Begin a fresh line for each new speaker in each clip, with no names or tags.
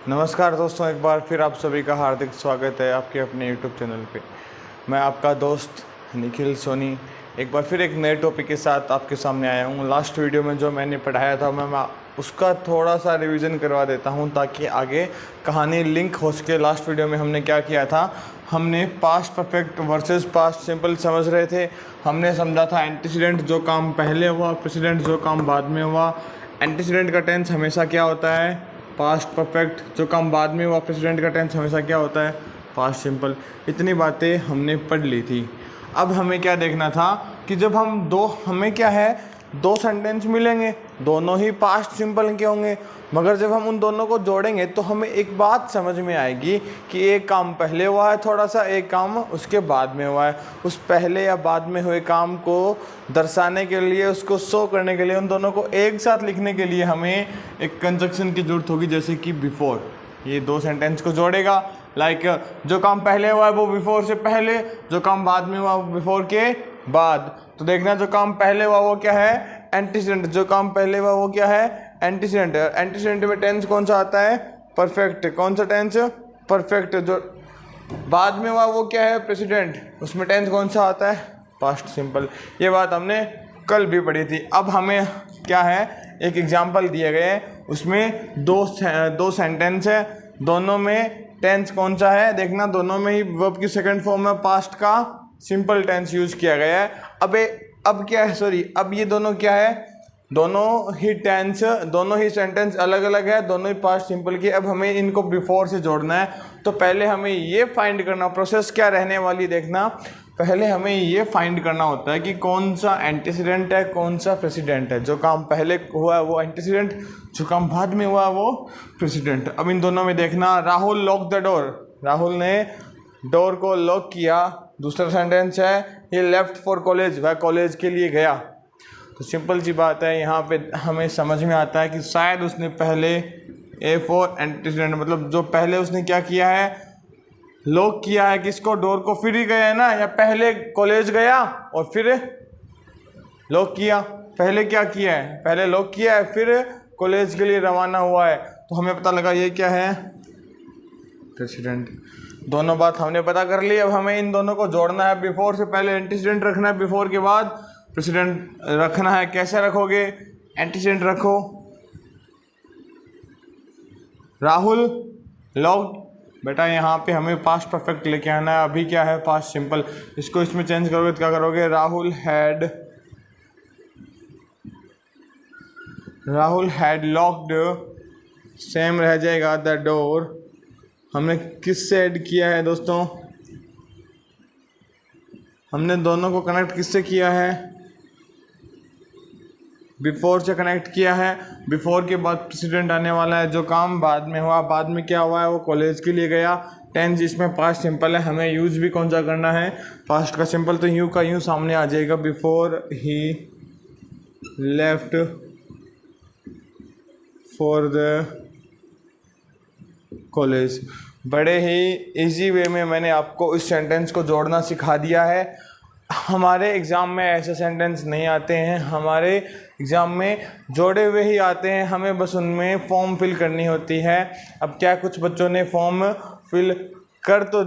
नमस्कार दोस्तों, एक बार फिर आप सभी का हार्दिक स्वागत है आपके अपने यूट्यूब चैनल पे। मैं आपका दोस्त निखिल सोनी एक बार फिर एक नए टॉपिक के साथ आपके सामने आया हूँ। लास्ट वीडियो में जो मैंने पढ़ाया था मैं उसका थोड़ा सा रिवीजन करवा देता हूँ ताकि आगे कहानी लिंक हो सके। लास्ट वीडियो में हमने क्या किया था, हमने past perfect versus past simple समझ रहे थे। हमने समझा था एंटीसीडेंट जो काम पहले हुआ, प्रेसिडेंट जो काम बाद में हुआ। एंटीसीडेंट का टेंस हमेशा क्या होता है, पास्ट परफेक्ट। जो काम बाद में हुआ, प्रेसिडेंट का टेंस हमेशा क्या होता है, पास्ट सिंपल। इतनी बातें हमने पढ़ ली थी। अब हमें क्या देखना था कि जब हमें क्या है, दो सेंटेंस मिलेंगे, दोनों ही पास्ट सिंपल के होंगे, मगर जब हम उन दोनों को जोड़ेंगे तो हमें एक बात समझ में आएगी कि एक काम पहले हुआ है थोड़ा सा, एक काम उसके बाद में हुआ है। उस पहले या बाद में हुए काम को दर्शाने के लिए, उसको शो करने के लिए, उन दोनों को एक साथ लिखने के लिए हमें एक कंजक्शन की जरूरत होगी, जैसे कि बिफोर। ये दो सेंटेंस को जोड़ेगा। लाइक जो काम पहले हुआ है वो बिफोर से पहले, जो काम बाद में हुआ वो बिफोर के बाद। तो देखना, जो काम पहले हुआ वो क्या है, एंटीसीडेंट। जो काम पहले हुआ वो क्या है, एंटीसीडेंट। एंटीसीडेंट में टेंस कौन सा आता है, परफेक्ट। कौन सा टेंस, परफेक्ट। जो बाद में हुआ वो क्या है, प्रेसिडेंट। उसमें टेंस कौन सा आता है, पास्ट सिंपल। ये बात हमने कल भी पढ़ी थी। अब हमें क्या है, एक एग्जाम्पल दिए गए हैं, उसमें दो सेंटेंस है, दोनों में टेंस कौन सा है देखना। दोनों में ही वर्ब की सेकंड फॉर्म में पास्ट का सिंपल टेंस यूज किया गया है। अब क्या है, सॉरी, अब ये दोनों क्या है, दोनों ही सेंटेंस अलग अलग है, दोनों ही पास्ट सिंपल की। अब हमें इनको बिफोर से जोड़ना है। तो पहले हमें ये फाइंड करना, प्रोसेस क्या रहने वाली देखना। पहले हमें ये फाइंड करना होता है कि कौन सा एंटीसीडेंट है, कौन सा प्रेसिडेंट है। जो काम पहले हुआ है वो एंटीसीडेंट, जो काम बाद में हुआ है वो प्रेसिडेंट। अब इन दोनों में देखना, Rahul lock the door. Rahul ने डोर को लॉक किया। दूसरा सेंटेंस है, ये लेफ्ट फॉर कॉलेज, वह कॉलेज के लिए गया। तो सिंपल सी बात है, यहाँ पे हमें समझ में आता है कि शायद उसने पहले ए फॉर एंटीसीडेंट, मतलब जो पहले उसने क्या किया है, लॉक किया है किसको, डोर को। फिर ही गया है ना, या पहले कॉलेज गया और फिर लॉक किया। पहले क्या किया है, पहले लॉक किया है फिर कॉलेज के लिए रवाना हुआ है। तो हमें पता लगा ये क्या है, प्रेसिडेंट। दोनों बात हमने पता कर ली। अब हमें इन दोनों को जोड़ना है। बिफोर से पहले एंटीसीडेंट रखना है, बिफोर के बाद प्रेसिडेंट रखना है। कैसे रखोगे, एंटीसीडेंट रखो, राहुल लॉक्ड। बेटा यहाँ पे हमें पास्ट परफेक्ट लेके आना है। अभी क्या है, पास्ट सिंपल। इसको इसमें चेंज करोगे तो क्या करोगे, राहुल हैड लॉक्ड, सेम रह जाएगा द डोर। हमने किससे ऐड किया है दोस्तों, हमने दोनों को कनेक्ट किससे किया है, बिफोर से कनेक्ट किया है। बिफोर के बाद प्रेसिडेंट आने वाला है। जो काम बाद में हुआ, बाद में क्या हुआ है, वो कॉलेज के लिए गया। टेंस इसमें पास्ट सिंपल है, हमें यूज भी कौन सा करना है, पास्ट का सिंपल। तो यूँ का यूँ सामने आ जाएगा, before he left for the college. बड़े ही इजी वे में मैंने आपको इस सेंटेंस को जोड़ना सिखा दिया है। हमारे एग्ज़ाम में ऐसे सेंटेंस नहीं आते हैं, हमारे एग्ज़ाम में जोड़े हुए ही आते हैं। हमें बस उनमें फॉर्म फिल करनी होती है। अब क्या, कुछ बच्चों ने फॉर्म फिल कर तो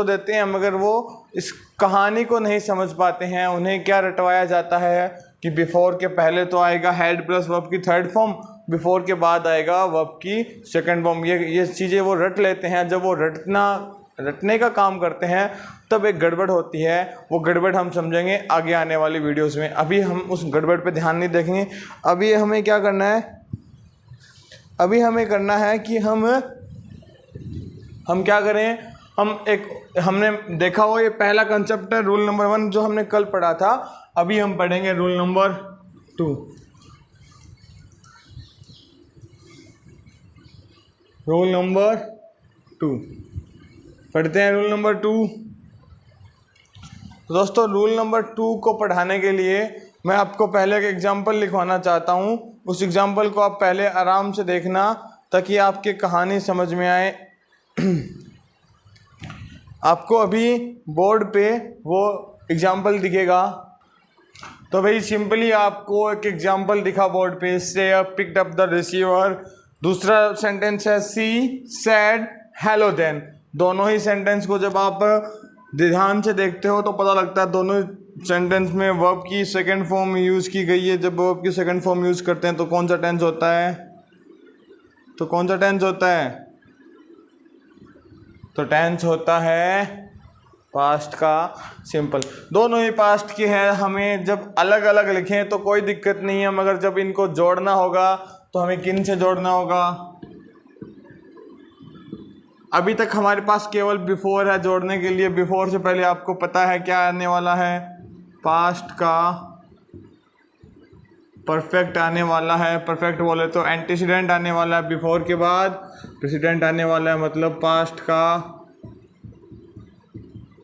देते हैं, मगर वो इस कहानी को नहीं समझ पाते हैं। उन्हें क्या रटवाया जाता है कि बिफोर के पहले तो आएगा हैड प्लस वर्ब की थर्ड फॉर्म, बिफोर के बाद आएगा वर्ब की सेकंड फॉर्म। ये चीज़ें वो रट लेते हैं। जब वो रटने का काम करते हैं तब एक गड़बड़ होती है। वो गड़बड़ हम समझेंगे आगे आने वाली वीडियोस में। अभी हम उस गड़बड़ पे ध्यान नहीं देखेंगे। अभी हमें क्या करना है, अभी हमें करना है कि हम क्या करें। हमने देखा हो, ये पहला कंसेप्ट है, रूल नंबर 1 जो हमने कल पढ़ा था। अभी हम पढ़ेंगे रूल नंबर 2। रूल नंबर 2 पढ़ते हैं। रूल नंबर 2 दोस्तों, रूल नंबर 2 को पढ़ाने के लिए मैं आपको पहले एक एग्जाम्पल लिखवाना चाहता हूँ। उस एग्जाम्पल को आप पहले आराम से देखना ताकि आपकी कहानी समझ में आए। आपको अभी बोर्ड पे वो एग्जाम्पल दिखेगा। तो भाई सिंपली आपको एक एग्जाम्पल दिखा बोर्ड पे, से पिक्ड अप द रिसीवर दूसरा सेंटेंस है सी सैड हेलो देन। दोनों ही सेंटेंस को जब आप ध्यान से देखते हो तो पता लगता है दोनों सेंटेंस में वर्ब की सेकंड फॉर्म यूज़ की गई है। जब वर्ब की सेकंड फॉर्म यूज़ करते हैं तो कौन सा टेंस होता है? तो कौन सा टेंस होता है? तो टेंस होता है पास्ट का सिंपल। दोनों ही पास्ट के हैं। हमें जब अलग अलग लिखें तो कोई दिक्कत नहीं है, मगर जब इनको जोड़ना होगा तो हमें किन से जोड़ना होगा? अभी तक हमारे पास केवल बिफोर है जोड़ने के लिए। बिफोर से पहले आपको पता है क्या आने वाला है? पास्ट का परफेक्ट आने वाला है। परफेक्ट बोले तो एंटीसीडेंट आने वाला है। बिफोर के बाद प्रेसिडेंट आने वाला है, मतलब पास्ट का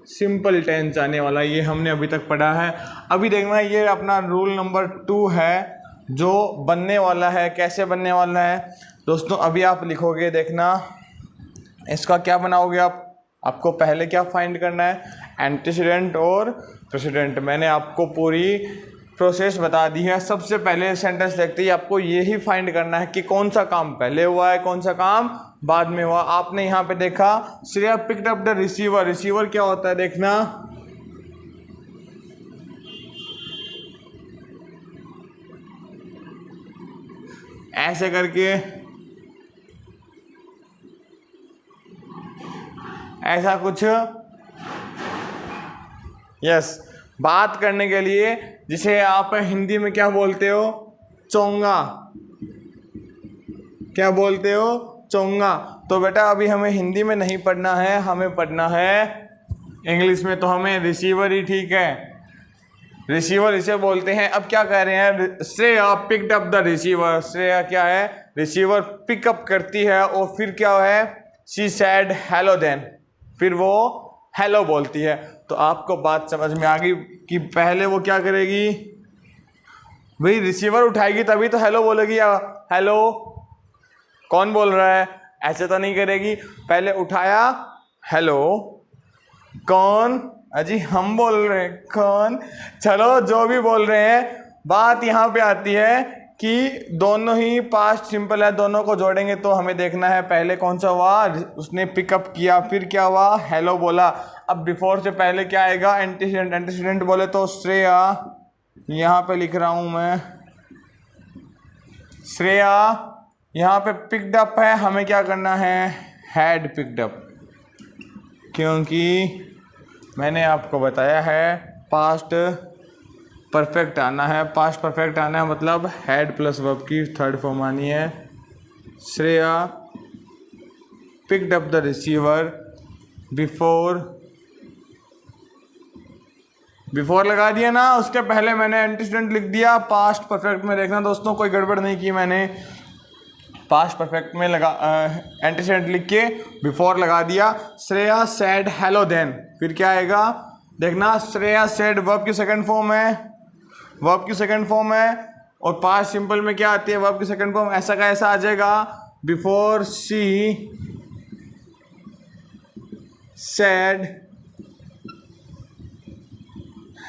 सिंपल टेंस आने वाला है। ये हमने अभी तक पढ़ा है। अभी देखना, ये अपना रूल नंबर 2 है जो बनने वाला है। कैसे बनने वाला है दोस्तों? अभी आप लिखोगे, देखना इसका क्या बनाओगे आप। आपको पहले क्या फाइंड करना है? एंटीसीडेंट और प्रेसिडेंट। मैंने आपको पूरी प्रोसेस बता दी है। सबसे पहले सेंटेंस देखते ही आपको यही फाइंड करना है कि कौन सा काम पहले हुआ है, कौन सा काम बाद में हुआ। आपने यहाँ पे देखा Shreya picked up the receiver. Receiver क्या होता है देखना, ऐसे करके ऐसा कुछ, यस, बात करने के लिए, जिसे आप हिंदी में क्या बोलते हो? चोंगा। क्या बोलते हो? चोंगा। तो बेटा अभी हमें हिंदी में नहीं पढ़ना है, हमें पढ़ना है इंग्लिश में। तो हमें रिसीवर ही ठीक है। रिसीवर इसे बोलते हैं। अब क्या कह रहे हैं? Shreya picked up the receiver. Shreya क्या है? रिसीवर पिकअप करती है और फिर क्या है? She said hello then. फिर वो हेलो बोलती है। तो आपको बात समझ में आ गई कि पहले वो क्या करेगी? भाई रिसीवर उठाएगी तभी तो हेलो बोलेगी। या हेलो कौन बोल रहा है, ऐसे तो नहीं करेगी। पहले उठाया, हेलो कौन? अजी हम बोल रहे हैं। कौन? चलो जो भी बोल रहे हैं, बात यहाँ पे आती है कि दोनों ही पास्ट सिंपल है। दोनों को जोड़ेंगे तो हमें देखना है पहले कौन सा हुआ। उसने पिकअप किया, फिर क्या हुआ? हेलो बोला। अब बिफोर से पहले क्या आएगा? एंटीसीडेंट। एंटीसीडेंट बोले तो श्रेया, यहाँ पे लिख रहा हूँ मैं, श्रेया यहाँ पे पिक्ड अप है। हमें क्या करना है? हैड पिक्ड अप, क्योंकि मैंने आपको बताया है पास्ट परफेक्ट आना है। पास्ट परफेक्ट आना है मतलब हैड प्लस वर्ब की थर्ड फॉर्म आनी है। Shreya picked up the receiver before लगा दिया ना, उसके पहले मैंने एंटीसीडेंट लिख दिया। पास्ट परफेक्ट में देखना दोस्तों, कोई गड़बड़ नहीं की मैंने। पास्ट परफेक्ट में लगा एंटीसीडेंट लिख के बिफोर लगा दिया। Shreya said hello then. फिर क्या आएगा देखना, श्रेया सैड वर्ब की सेकंड फॉर्म है। वर्ब की सेकंड फॉर्म है। और पास्ट सिंपल में क्या आती है? वर्ब की सेकंड फॉर्म। ऐसा का ऐसा आ जाएगा, before she said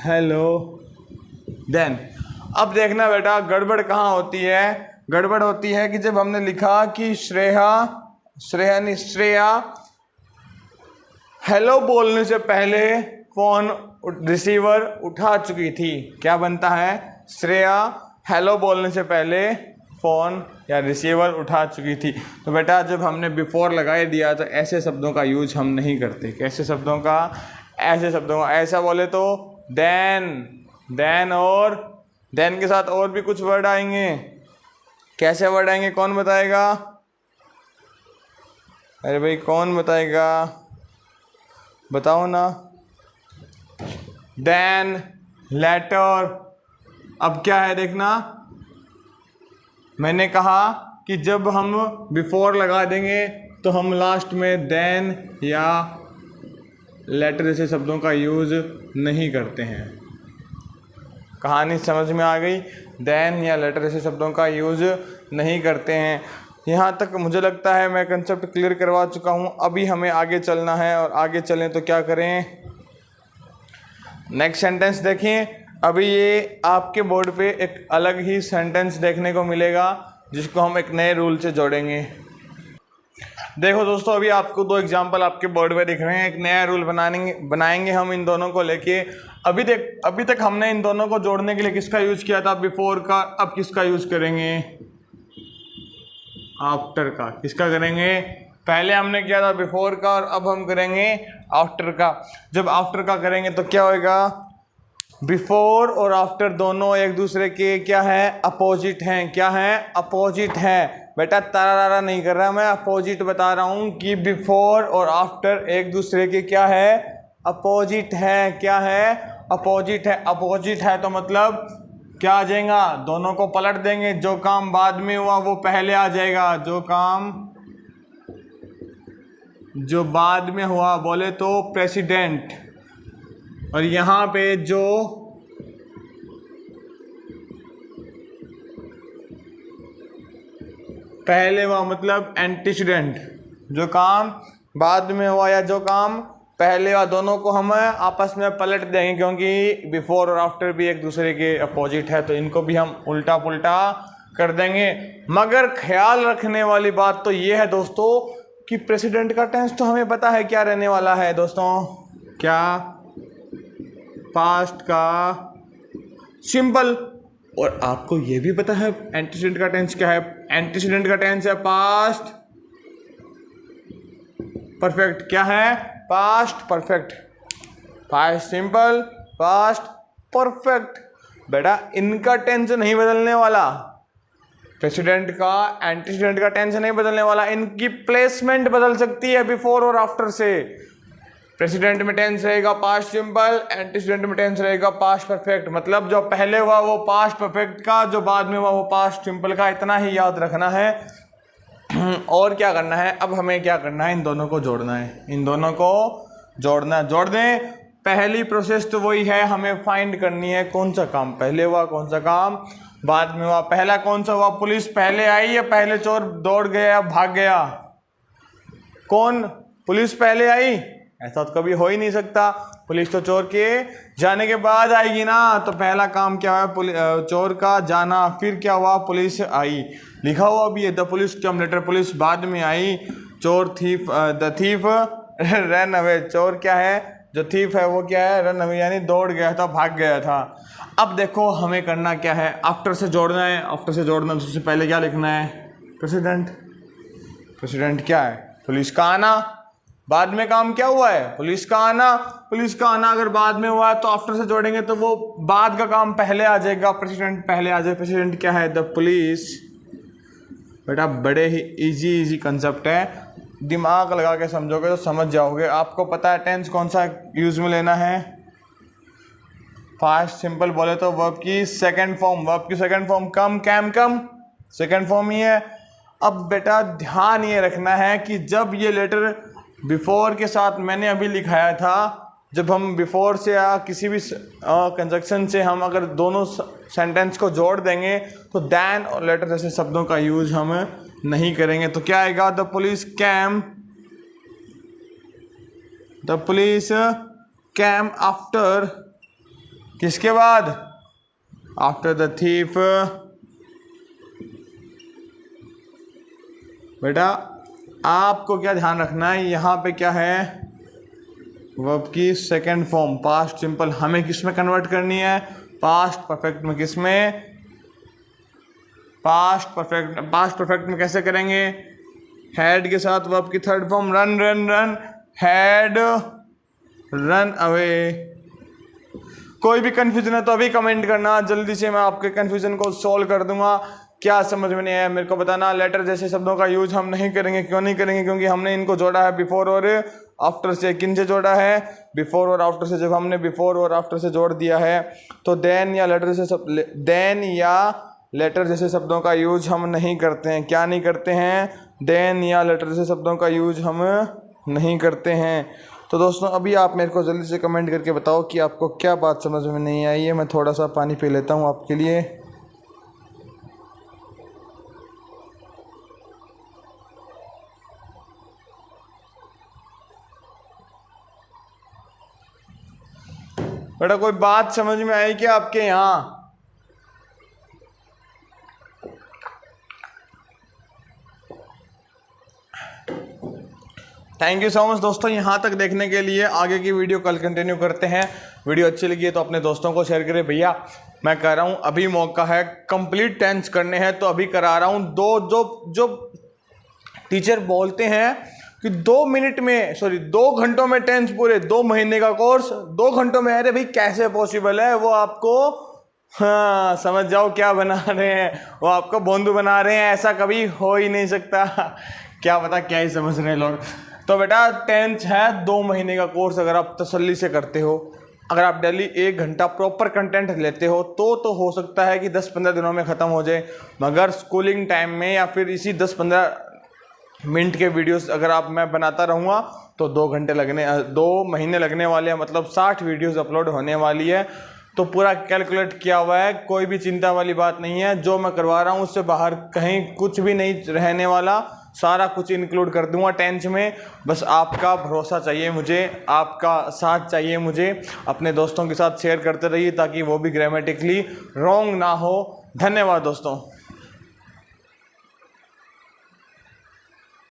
hello then. अब देखना बेटा गड़बड़ कहाँ होती है? गड़बड़ होती है कि जब हमने लिखा कि श्रेया हेलो बोलने से पहले फोन रिसीवर उठा चुकी थी। क्या बनता है? श्रेया हेलो बोलने से पहले फ़ोन या रिसीवर उठा चुकी थी। तो बेटा जब हमने बिफोर लगा दिया तो ऐसे शब्दों का यूज हम नहीं करते। कैसे शब्दों का? ऐसे शब्दों का। ऐसा बोले तो देन, और देन के साथ और भी कुछ वर्ड आएंगे। कैसे वर्ड आएंगे? कौन बताएगा? अरे भाई कौन बताएगा? बताओ ना। Then, letter. अब क्या है देखना, मैंने कहा कि जब हम बिफोर लगा देंगे तो हम लास्ट में देन या लेटर जैसे शब्दों का यूज़ नहीं करते हैं। कहानी समझ में आ गई? देन या लेटर जैसे शब्दों का यूज़ नहीं करते हैं। यहाँ तक मुझे लगता है मैं कंसेप्ट क्लियर करवा चुका हूँ। अभी हमें आगे चलना है, और आगे चलें तो क्या करें? नेक्स्ट सेंटेंस देखें। अभी ये आपके बोर्ड पे एक अलग ही सेंटेंस देखने को मिलेगा। जिसको हम एक नए रूल से जोड़ेंगे। देखो दोस्तों, अभी आपको दो एग्जांपल आपके बोर्ड पे दिख रहे हैं। एक नया रूल बनाएंगे हम इन दोनों को लेके। अभी तक हमने इन दोनों को जोड़ने के लिए किसका यूज किया था? बिफोर का। अब किसका यूज करेंगे? आफ्टर का। किसका करेंगे? पहले हमने किया था बिफोर का और अब हम करेंगे आफ्टर का। जब आफ्टर का करेंगे तो क्या होएगा? बिफोर और आफ्टर दोनों एक दूसरे के क्या है? अपोजिट हैं। क्या है? अपोजिट हैं। बेटा तारा नहीं कर रहा, मैं अपोजिट बता रहा हूं कि बिफोर और आफ्टर एक दूसरे के क्या है? अपोजिट है। क्या है? अपोजिट है। अपोजिट है तो मतलब क्या आ जाएगा? दोनों को पलट देंगे। जो काम बाद में हुआ वो पहले आ जाएगा। जो काम जो बाद में हुआ बोले तो प्रेसिडेंट, और यहाँ पे जो पहले हुआ मतलब एंटीसीडेंट। जो काम बाद में हुआ या जो काम पहले हुआ, दोनों को हम आपस में पलट देंगे, क्योंकि बिफोर और आफ्टर भी एक दूसरे के अपोजिट है, तो इनको भी हम उल्टा पुल्टा कर देंगे। मगर ख्याल रखने वाली बात तो ये है दोस्तों कि प्रेसिडेंट का टेंस तो हमें पता है क्या रहने वाला है दोस्तों। क्या? पास्ट का सिंपल। और आपको ये भी पता है एंटीसीडेंट का टेंस क्या है? एंटीसीडेंट का टेंस है पास्ट परफेक्ट। क्या है? Past perfect. Past simple, past perfect. बेटा इनका टेंस नहीं बदलने वाला, प्रेसिडेंट का एंटीसीडेंट का टेंस नहीं बदलने वाला। इनकी प्लेसमेंट बदल सकती है बिफोर और आफ्टर से। प्रेसिडेंट में टेंस रहेगा पास्ट सिंपल, एंटीसीडेंट में टेंस रहेगा पास्ट परफेक्ट। मतलब जो पहले हुआ वो पास्ट परफेक्ट का, जो बाद में हुआ वो पास्ट सिंपल का। इतना ही याद रखना है। और क्या करना है? अब हमें क्या करना है? इन दोनों को जोड़ना है। इन दोनों को जोड़ना। जोड़ दें। पहली प्रोसेस तो वही है, हमें फाइंड करनी है कौन सा काम पहले हुआ, कौन सा काम बाद में हुआ। पहला कौन सा हुआ? पुलिस पहले आई या पहले चोर दौड़ गया भाग गया? कौन? पुलिस पहले आई? ऐसा तो कभी हो ही नहीं सकता। पुलिस तो चोर के जाने के बाद आएगी ना। तो पहला काम क्या हुआ? चोर का जाना। फिर क्या हुआ? पुलिस आई। लिखा हुआ भी है the police come later. Police बाद में आई। चोर thief, the thief run away. चोर क्या है? जो थीफ है वो क्या है? रन अवे, यानी दौड़ गया था, भाग गया था। अब देखो हमें करना क्या है? आफ्टर से जोड़ना है। आफ्टर से जोड़ना तो सबसे पहले क्या लिखना है? प्रेसिडेंट। प्रेसिडेंट क्या है? पुलिस का आना। बाद में काम क्या हुआ है? पुलिस का आना। पुलिस का आना अगर बाद में हुआ है तो आफ्टर से जोड़ेंगे तो वो बाद का काम पहले आ जाएगा, प्रेसिडेंट पहले आ जाएगा। प्रेसिडेंट क्या है? The police. बेटा बड़े ही इजी कंसेप्ट है, दिमाग लगा के समझोगे तो समझ जाओगे। आपको पता है टेंस कौन सा यूज में लेना है? फास्ट सिंपल बोले तो वर्ब की सेकंड फॉर्म। वर्ब की सेकंड फॉर्म कम, कैम, कम, सेकंड फॉर्म ही है। अब बेटा ध्यान ये रखना है कि जब ये लेटर बिफोर के साथ मैंने अभी लिखाया था, जब हम बिफोर से या किसी भी कंजक्शन से हम अगर दोनों सेंटेंस को जोड़ देंगे तो दैन और लेटर जैसे शब्दों का यूज हम नहीं करेंगे। तो क्या आएगा? The police came, the police came after. किसके बाद? After the thief. बेटा आपको क्या ध्यान रखना है? यहाँ पे क्या है? वर्ब की सेकंड फॉर्म पास्ट सिंपल हमें किस में कन्वर्ट करनी है? पास्ट परफेक्ट में। किस में? Past perfect. पास्ट परफेक्ट में कैसे करेंगे? हैड के साथ वर्ब की third form run, run, run, had run away. कोई भी कंफ्यूजन है तो अभी कमेंट करना, जल्दी से मैं आपके कंफ्यूजन को सॉल्व कर दूंगा। क्या समझ में नहीं आया मेरे को बताना। लेटर जैसे शब्दों का यूज हम नहीं करेंगे। क्यों नहीं करेंगे? क्योंकि हमने इनको जोड़ा है बिफोर और आफ्टर से। किन से जोड़ा है? बिफोर और आफ्टर से। जब हमने बिफोर और आफ्टर से जोड़ दिया है तो देन या लेटर जैसे शब्दों का यूज हम नहीं करते हैं। क्या नहीं करते हैं? देन या लेटर जैसे शब्दों का यूज हम नहीं करते हैं। तो दोस्तों अभी आप मेरे को जल्दी से कमेंट करके बताओ कि आपको क्या बात समझ में नहीं आई है। मैं थोड़ा सा पानी पी लेता हूँ आपके लिए। बेटा कोई बात समझ में आई क्या आपके यहाँ? थैंक यू सो मच दोस्तों, यहाँ तक देखने के लिए। आगे की वीडियो कल कंटिन्यू करते हैं। वीडियो अच्छी लगी है तो अपने दोस्तों को शेयर करें। भैया मैं कह रहा हूँ अभी मौका है, कंप्लीट टेंस करने हैं तो अभी करा रहा हूँ। जो टीचर बोलते हैं कि 2 घंटों में टेंस पूरे, 2 महीने का कोर्स 2 घंटों में, अरे भाई कैसे पॉसिबल है? वो आपको हाँ समझ जाओ क्या बना रहे हैं, वो आपको बोंदू बना रहे हैं। ऐसा कभी हो ही नहीं सकता। क्या पता क्या ही समझ रहे हैं लोग। तो बेटा टेंस है 2 महीने का कोर्स। अगर आप तसल्ली से करते हो, अगर आप डेली 1 घंटा प्रॉपर कंटेंट लेते हो तो हो सकता है कि 10-15 दिनों में ख़त्म हो जाए। मगर स्कूलिंग टाइम में या फिर इसी 10-15 मिनट के वीडियोस अगर आप मैं बनाता रहूँगा तो 2 महीने लगने वाले हैं, मतलब 60 वीडियोस अपलोड होने वाली है। तो पूरा कैलकुलेट किया हुआ है, कोई भी चिंता वाली बात नहीं है। जो मैं करवा रहा हूँ उससे बाहर कहीं कुछ भी नहीं रहने वाला, सारा कुछ इंक्लूड कर दूंगा टेंस में। बस आपका भरोसा चाहिए मुझे, आपका साथ चाहिए मुझे। अपने दोस्तों के साथ शेयर करते रहिए ताकि वो भी ग्रामेटिकली रॉन्ग ना हो। धन्यवाद दोस्तों।